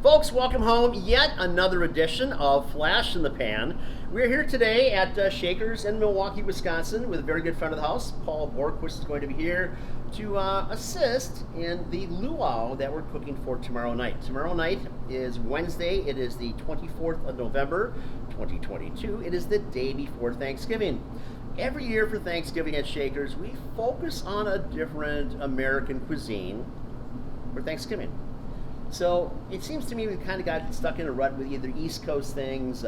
Folks, welcome home. Yet another edition of Flash in the Pan. We're here today at Shakers in Milwaukee, Wisconsin, with a very good friend of the house. Paul Borquist is going to be here to assist in the luau that we're cooking for tomorrow night. Tomorrow night is Wednesday. It is the 24th of November, 2022. It is the day before Thanksgiving. Every year for Thanksgiving at Shakers, we focus on a different American cuisine for Thanksgiving. So it seems to me we've kind of got stuck in a rut with either East Coast things,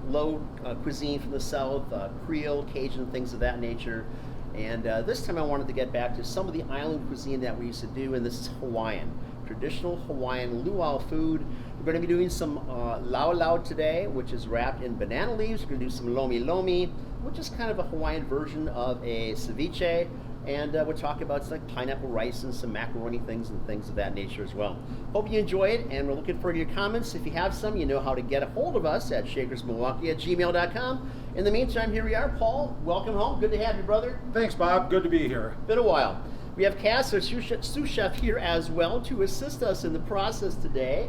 low cuisine from the South, Creole, Cajun, things of that nature. And this time I wanted to get back to some of the island cuisine that we used to do, and this is Hawaiian. Traditional Hawaiian luau food. We're going to be doing some lau today, which is wrapped in banana leaves. We're going to do some lomi, which is kind of a Hawaiian version of a ceviche. And we'll talk about like pineapple rice and some macaroni things and things of that nature as well. Hope you enjoy it, and we're looking forward to your comments. If you have some, you know how to get a hold of us at shakersmilwaukee@gmail.com. In the meantime, here we are. Paul, welcome home. Good to have you, brother. Thanks, Bob. Good to be here. Been a while. We have Kass, our sous chef, here as well to assist us in the process today.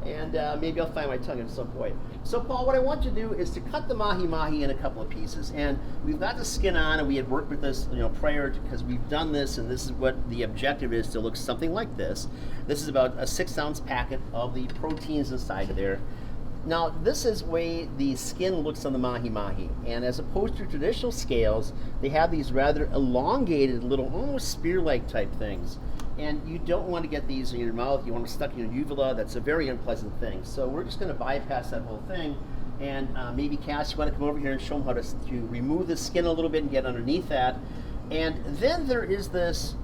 And maybe I'll find my tongue at some point. So, Paul, what I want you to do is to cut the mahi in a couple of pieces. And we've got the skin on, and we had worked with this, prior to, because we've done this, and this is what the objective is, to look something like this. This is about a 6-ounce packet of the proteins inside of there. Now, this is the way the skin looks on the mahi. And as opposed to traditional scales, they have these rather elongated little, almost spear-like type things. And you don't want to get these in your mouth. You want them stuck in your uvula. That's a very unpleasant thing. So we're just going to bypass that whole thing. And maybe, Kass, you want to come over here and show them how to remove the skin a little bit and get underneath that. And then there is this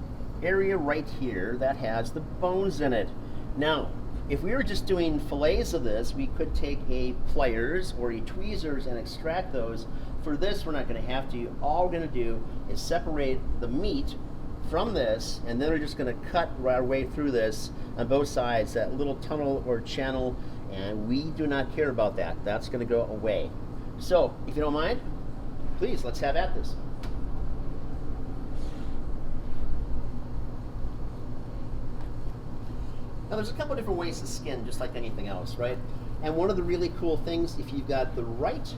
area right here that has the bones in it. Now, if we were just doing fillets of this, we could take a pliers or a tweezers and extract those. For this, we're not going to have to. All we're going to do is separate the meat from this, and then we're just going to cut our way through this on both sides, that little tunnel or channel, and we do not care about that. That's going to go away. So, if you don't mind, please, let's have at this. Now, there's a couple different ways to skin, just like anything else, right? And one of the really cool things, if you've got the right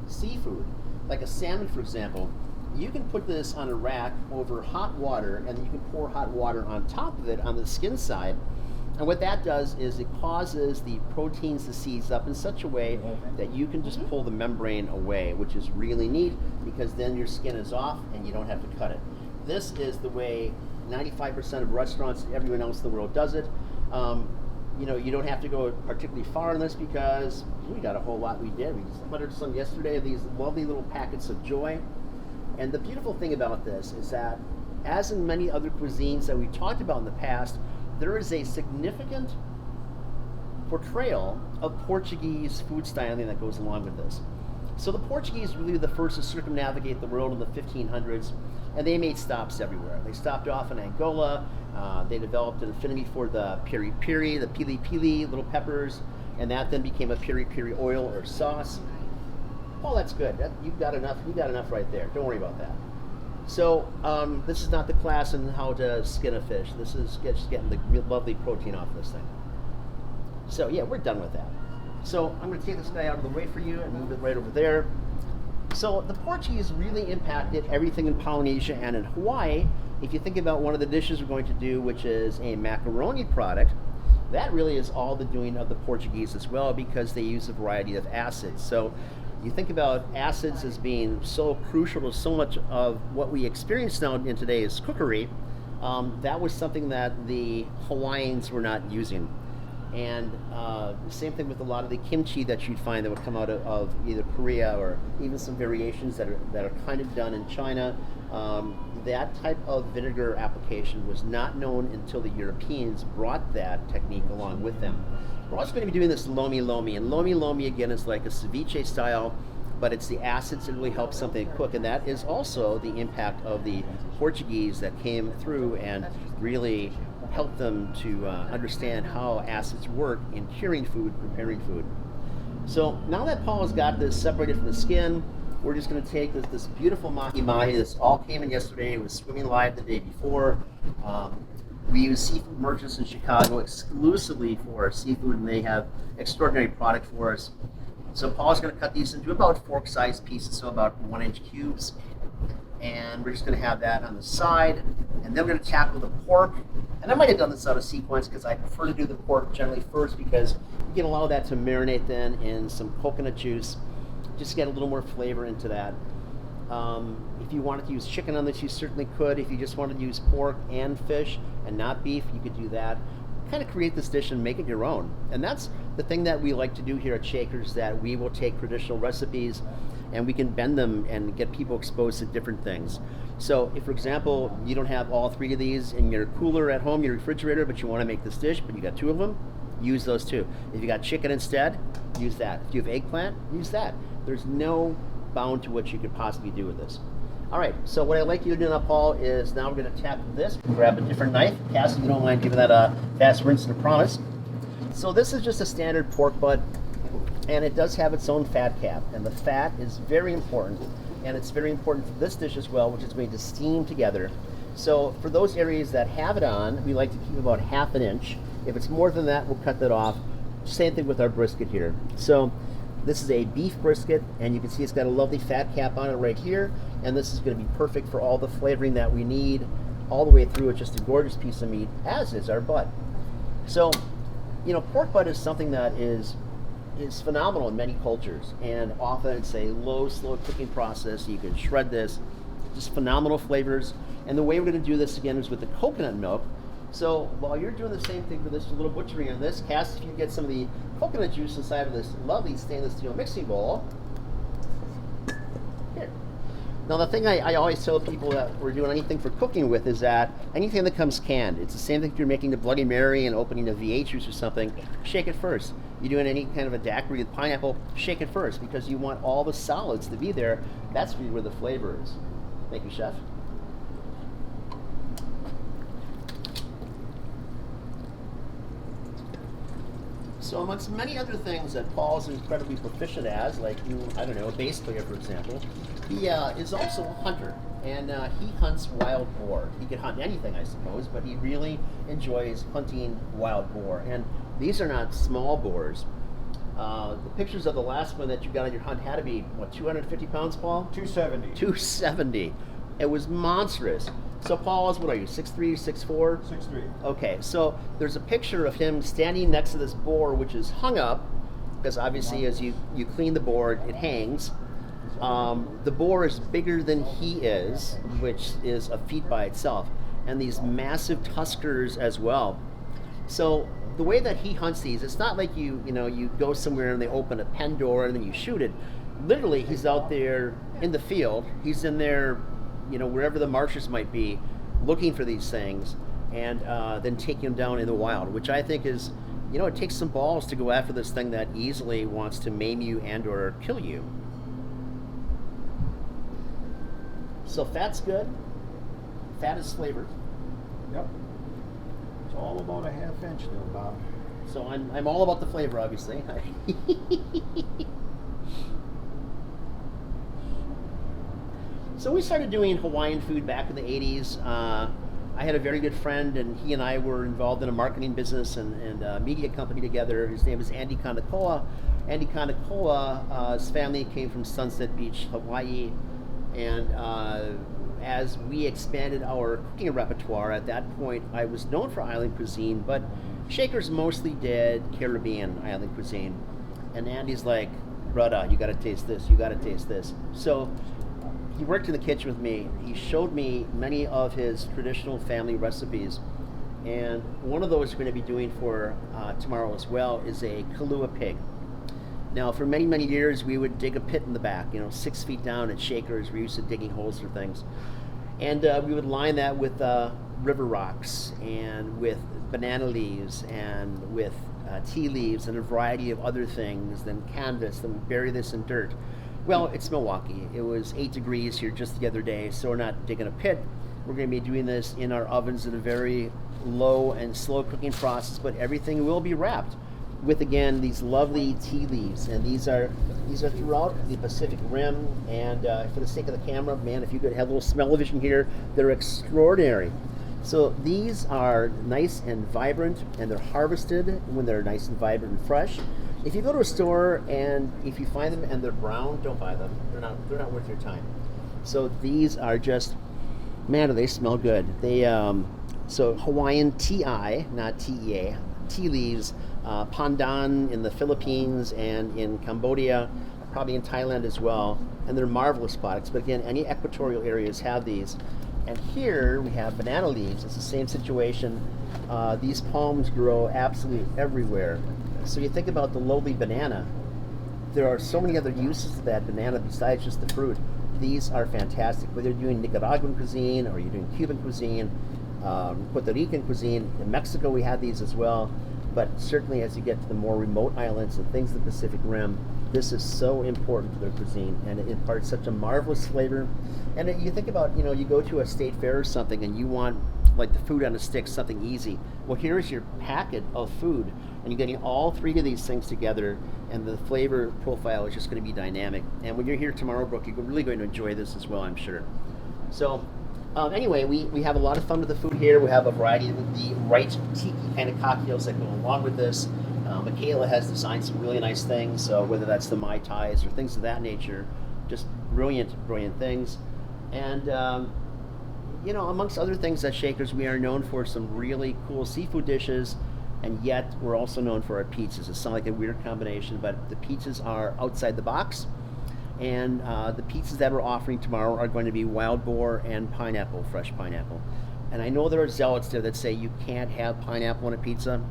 seafood, like a salmon, for example, you can put this on a rack over hot water, and then you can pour hot water on top of it on the skin side. And what that does is it causes the proteins to seize up in such a way that you can just pull the membrane away, which is really neat, because then your skin is off and you don't have to cut it. This is the way 95% of restaurants, everyone else in the world does it. You don't have to go particularly far on this, because we got a whole lot we did. We just buttered some yesterday of these lovely little packets of joy. And the beautiful thing about this is that, as in many other cuisines that we've talked about in the past, there is a significant portrayal of Portuguese food styling that goes along with this. So the Portuguese really were the first to circumnavigate the world in the 1500s, and they made stops everywhere. They stopped off in Angola. They developed an affinity for the piri-piri, the pili-pili, little peppers, and that then became a piri-piri oil or sauce. Oh, that's good. You've got enough. You got enough right there. Don't worry about that. So this is not the class in how to skin a fish. This is just getting the lovely protein off this thing. So yeah, we're done with that. So I'm going to take this guy out of the way for you and move it right over there. So the Portuguese really impacted everything in Polynesia and in Hawaii. If you think about one of the dishes we're going to do, which is a macaroni product, that really is all the doing of the Portuguese as well, because they use a variety of acids. So you think about acids as being so crucial to so much of what we experience now in today's cookery. That was something that the Hawaiians were not using. And same thing with a lot of the kimchi that you'd find that would come out of either Korea, or even some variations that are kind of done in China. That type of vinegar application was not known until the Europeans brought that technique along with them. We're also going to be doing this lomi, and lomi again is like a ceviche style, but it's the acids that really help something cook, and that is also the impact of the Portuguese that came through and really helped them to understand how acids work in curing food, preparing food. So now that Paul has got this separated from the skin, we're just going to take this beautiful mahi. This all came in yesterday. It was swimming live the day before. We use seafood merchants in Chicago exclusively for seafood, and they have extraordinary product for us. So Paul's going to cut these into about fork-sized pieces, so about 1-inch cubes. And we're just going to have that on the side. And then we're going to tackle the pork. And I might have done this out of sequence because I prefer to do the pork generally first because you can allow that to marinate then in some coconut juice. Just get a little more flavor into that. If you wanted to use chicken on this, you certainly could. If you just wanted to use pork and fish and not beef, you could do that. Kind of create this dish and make it your own. And that's the thing that we like to do here at Shakers, that we will take traditional recipes and we can bend them and get people exposed to different things. So if, for example, you don't have all 3 of these in your cooler at home, your refrigerator, but you want to make this dish, but you got 2 of them, use those 2. If you got chicken instead, use that. If you have eggplant, use that. There's no bound to what you could possibly do with this. All right, so what I'd like you to do now, Paul, is now we're going to tackle this. Grab a different knife. Cass, if you don't mind giving that a fast rinse and a promise. So this is just a standard pork butt, and it does have its own fat cap, and the fat is very important, and it's very important for this dish as well, which is going to steam together. So for those areas that have it on, we like to keep about 1/2 inch. If it's more than that, we'll cut that off. Same thing with our brisket here. So this is a beef brisket, and you can see it's got a lovely fat cap on it right here, and this is going to be perfect for all the flavoring that we need all the way through. It's just a gorgeous piece of meat, as is our butt. So, you know, pork butt is something that is phenomenal in many cultures, and often it's a slow cooking process. You can shred this, just phenomenal flavors. And the way we're going to do this again is with the coconut milk. So while you're doing the same thing for this little butchery on this, Cass, if you get some of the coconut juice inside of this lovely stainless steel mixing bowl. Here. Now the thing I always tell people that we're doing anything for cooking with is that anything that comes canned, it's the same thing if you're making the Bloody Mary and opening a V8 juice or something, shake it first. You're doing any kind of a daiquiri with pineapple, shake it first because you want all the solids to be there. That's really where the flavor is. Thank you, Chef. So amongst many other things that Paul's incredibly proficient as, like, I don't know, a bass player, for example, he is also a hunter, and he hunts wild boar. He can hunt anything, I suppose, but he really enjoys hunting wild boar. And these are not small boars. The pictures of the last one that you got on your hunt had to be, what, 250 pounds, Paul? 270. 270. It was monstrous. So Paul, what are you, 6'3", 6'4"? 6'3". Okay, so there's a picture of him standing next to this boar, which is hung up, because obviously as you clean the boar, it hangs. The boar is bigger than he is, which is a feat by itself, and these massive tuskers as well. So the way that he hunts these, it's not like you go somewhere and they open a pen door and then you shoot it. Literally, he's out there in the field. He's in there, wherever the marshes might be, looking for these things, and then taking them down in the wild, which I think is, it takes some balls to go after this thing that easily wants to maim you and or kill you. So fat's good. Fat is flavored. Yep. It's all about a 1/2 inch there, Bob. So I'm all about the flavor, obviously. So we started doing Hawaiian food back in the 80s. I had a very good friend, and he and I were involved in a marketing business and a media company together. His name is Andy Kanakoa. Andy Kanakoa's family came from Sunset Beach, Hawaii, and as we expanded our cooking repertoire, at that point I was known for island cuisine, but Shakers mostly did Caribbean island cuisine. And Andy's like, brother, you gotta taste this, you gotta taste this. So he worked in the kitchen with me. He showed me many of his traditional family recipes, and one of those we're going to be doing for tomorrow as well is a Kalua pig. Now, for many, many years, we would dig a pit in the back, 6 feet down at Shakers. We're used to digging holes for things. And we would line that with river rocks and with banana leaves and with tea leaves and a variety of other things, then canvas, then bury this in dirt. Well, it's Milwaukee. It was 8 degrees here just the other day, so we're not digging a pit. We're going to be doing this in our ovens in a very low and slow cooking process, but everything will be wrapped with, again, these lovely tea leaves. And these are throughout the Pacific Rim, and for the sake of the camera, man, if you could have a little smell-o-vision here, they're extraordinary. So these are nice and vibrant, and they're harvested when they're nice and vibrant and fresh. If you go to a store and if you find them and they're brown, don't buy them. They're not worth your time. So these are just, man, do they smell good. They so Hawaiian TI, not TEA, tea leaves, pandan in the Philippines and in Cambodia, probably in Thailand as well, and they're marvelous products. But again, any equatorial areas have these. And here we have banana leaves. It's the same situation. These palms grow absolutely everywhere. So you think about the lowly banana, there are so many other uses of that banana besides just the fruit. These are fantastic. Whether you're doing Nicaraguan cuisine or you're doing Cuban cuisine, Puerto Rican cuisine. In Mexico we have these as well. But certainly as you get to the more remote islands and things of the Pacific Rim, this is so important to their cuisine, and it imparts such a marvelous flavor. And you think about, you go to a state fair or something and you want like the food on a stick, something easy. Well, here's your packet of food, and you're getting all three of these things together, and the flavor profile is just going to be dynamic. And when you're here tomorrow, Brooke, you're really going to enjoy this as well, I'm sure. So anyway, we have a lot of fun with the food here. We have a variety of the right tiki kind of cocktails that go along with this. Michaela has designed some really nice things, so whether that's the Mai Tais or things of that nature, just brilliant things. And amongst other things at Shakers, we are known for some really cool seafood dishes, and yet we're also known for our pizzas. It sounds like a weird combination, but the pizzas are outside the box. And the pizzas that we're offering tomorrow are going to be wild boar and pineapple, fresh pineapple. And I know there are zealots there that say you can't have pineapple on a pizza.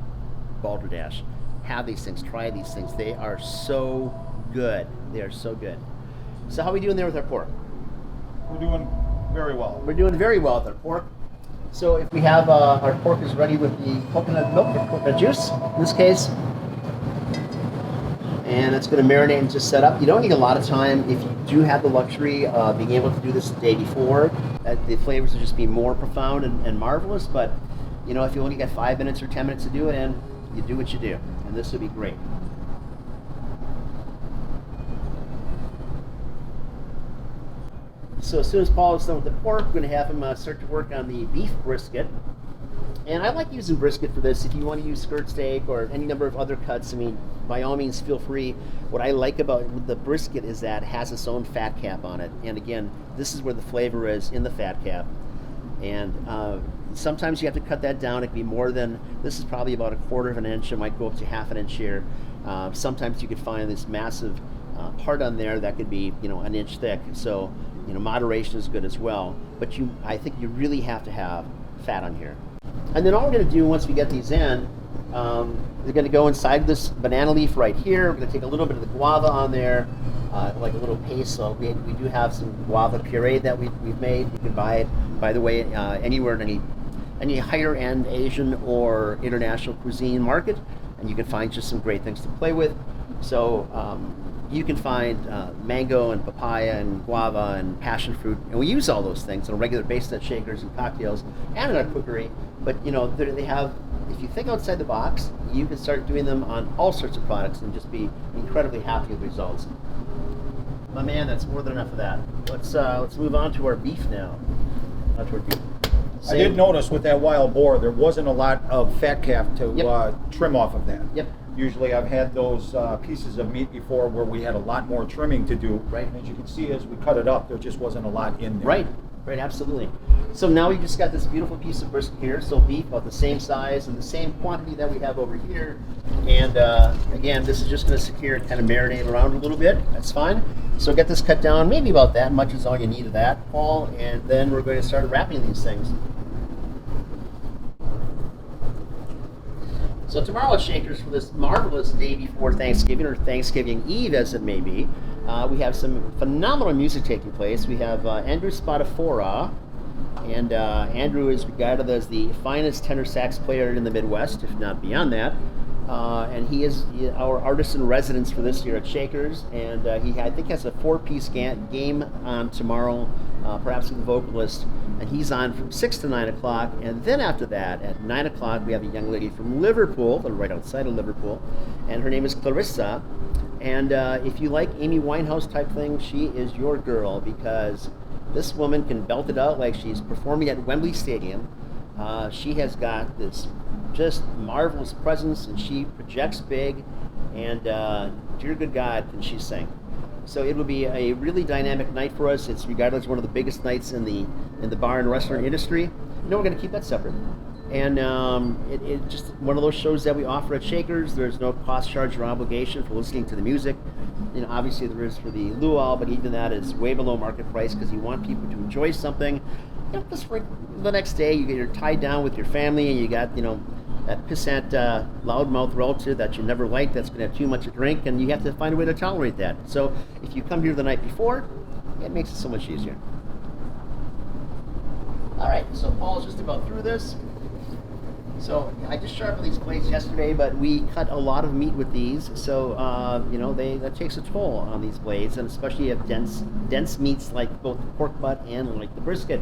Balderdash. Have these things, try these things. They are so good. They are so good. So how are we doing there with our pork? We're doing very well. We're doing very well with our pork. So if we have our pork is ready with the coconut milk or coconut juice in this case, and it's going to marinate and just set up. You don't need a lot of time if you do have the luxury of being able to do this the day before. The flavors will just be more profound and marvelous. But if you only got 5 minutes or 10 minutes to do it in, you do what you do, and this will be great. So as soon as Paul is done with the pork, we're going to have him start to work on the beef brisket. And I like using brisket for this. If you want to use skirt steak or any number of other cuts, by all means, feel free. What I like about the brisket is that it has its own fat cap on it. And again, this is where the flavor is, in the fat cap. And sometimes you have to cut that down. It can be more than, this is probably about 1/4 of an inch. It might go up to 1/2 inch here. Sometimes you could find this massive part on there that could be, an inch thick. So, moderation is good as well. But I think you really have to have fat on here. And then all we're going to do once we get these in, we're going to go inside this banana leaf right here. We're going to take a little bit of the guava on there, like a little paste. So we do have some guava puree that we've made. You can buy it, by the way, anywhere in any higher end Asian or international cuisine market, and you can find just some great things to play with. So you can find mango and papaya and guava and passion fruit, and we use all those things on a regular basis at Shakers and cocktails and in our cookery. But they have, if you think outside the box, you can start doing them on all sorts of products and just be incredibly happy with the results. My man, that's more than enough of that. Let's move on to our beef now. I did notice with that wild boar, there wasn't a lot of fat cap to Yep. trim off of that. Yep. Usually I've had those pieces of meat before where we had a lot more trimming to do. Right. And as you can see, as we cut it up, there just wasn't a lot in there. Right, absolutely. So now we've just got this beautiful piece of brisket here, so beef about the same size and the same quantity that we have over here. And again, this is just going to secure and kind of marinate around a little bit. That's fine. So get this cut down, maybe about that much is all you need of that, Paul, and then we're going to start wrapping these things. So tomorrow at Shakers, for this marvelous day before Thanksgiving, or Thanksgiving Eve as it may be, we have some phenomenal music taking place. We have Andrew Spadafora, and Andrew is regarded as the finest tenor sax player in the Midwest, if not beyond that. And he is our artist in residence for this year at Shakers, and he, I think, has a 4-piece game on tomorrow, perhaps with a vocalist, and he's on from 6 to 9 o'clock, and then after that, at 9 o'clock, we have a young lady from Liverpool, right outside of Liverpool, and her name is Clarissa, and if you like Amy Winehouse type thing, she is your girl, because this woman can belt it out like she's performing at Wembley Stadium. She has got this just marvelous presence, and she projects big, and dear good God, can she sing. So it will be a really dynamic night for us. It's regarded as one of the biggest nights in the bar and restaurant industry. No, we're going to keep that separate. And it just one of those shows that we offer at Shakers. There's no cost, charge, or obligation for listening to the music. Obviously there is for the luau, but even that is way below market price because you want people to enjoy something. Just for the next day, you're tied down with your family, and you got that pissant loudmouth relative that you never liked that's going to have too much to drink, and you have to find a way to tolerate that. So if you come here the night before, it makes it so much easier. All right, so Paul's just about through this. So I just sharpened these blades yesterday, but we cut a lot of meat with these, so that takes a toll on these blades, and especially if dense meats like both the pork butt and like the brisket.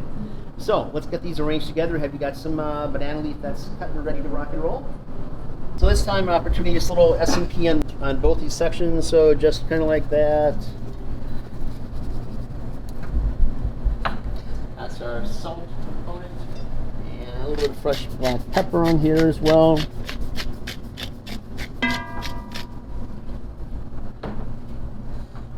So let's get these arranged together. Have you got some banana leaf that's cut and ready to rock and roll? So this time opportunity, just a little S&P on both these sections, so just kind of like that. That's our salt component. A little bit of fresh black pepper on here as well.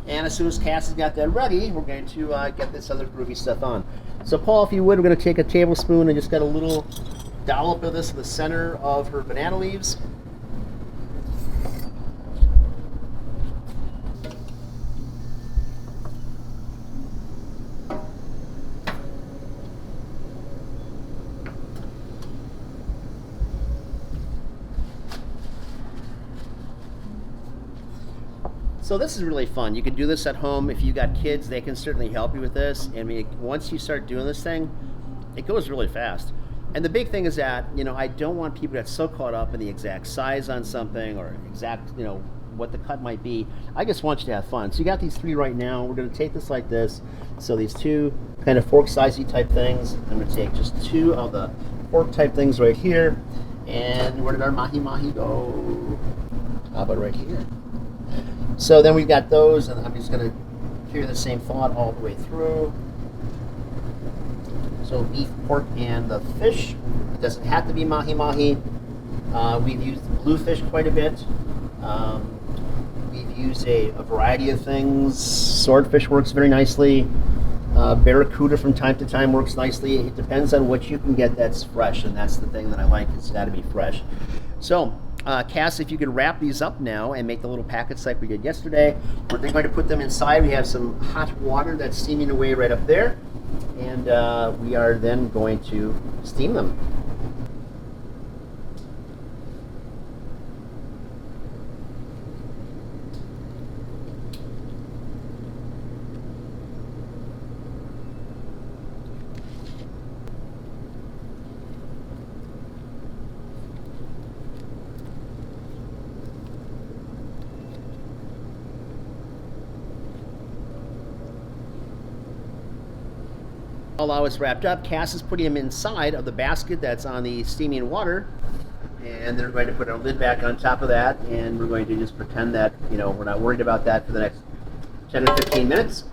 And as soon as Kass has got that ready, we're going to get this other groovy stuff on. So Paul, if you would, we're going to take a tablespoon and just get a little dollop of this in the center of her banana leaves. So this is really fun. You can do this at home. If you got kids, they can certainly help you with this. Once you start doing this thing, it goes really fast. And the big thing is that, I don't want people to get so caught up in the exact size on something or exact, what the cut might be. I just want you to have fun. So you got these three right now. We're going to take this like this. So these two kind of fork-sizey type things. I'm going to take just two of the fork type things right here. And where did our mahi go? How about right here? So then we've got those, and I'm just going to carry the same thought all the way through. So beef, pork, and the fish. It doesn't have to be mahi-mahi. We've used bluefish quite a bit. We've used a variety of things. Swordfish works very nicely. Barracuda from time to time works nicely. It depends on what you can get that's fresh, and that's the thing that I like. It's got to be fresh. So Kass, if you could wrap these up now and make the little packets like we did yesterday. We're then going to put them inside. We have some hot water that's steaming away right up there, and we are then going to steam them. Allow us wrapped up. Kass is putting them inside of the basket that's on the steaming water, and they're going to put our lid back on top of that, and we're going to just pretend that we're not worried about that for the next 10 or 15 minutes.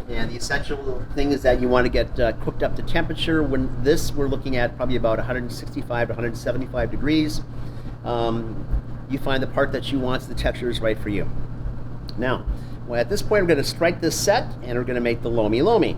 And the essential thing is that you want to get cooked up to temperature. When we're looking at probably about 165 to 175 degrees. You find the part that you want, so the texture is right for you. Now, at this point, we're going to strike this set, and we're going to make the lomi lomi.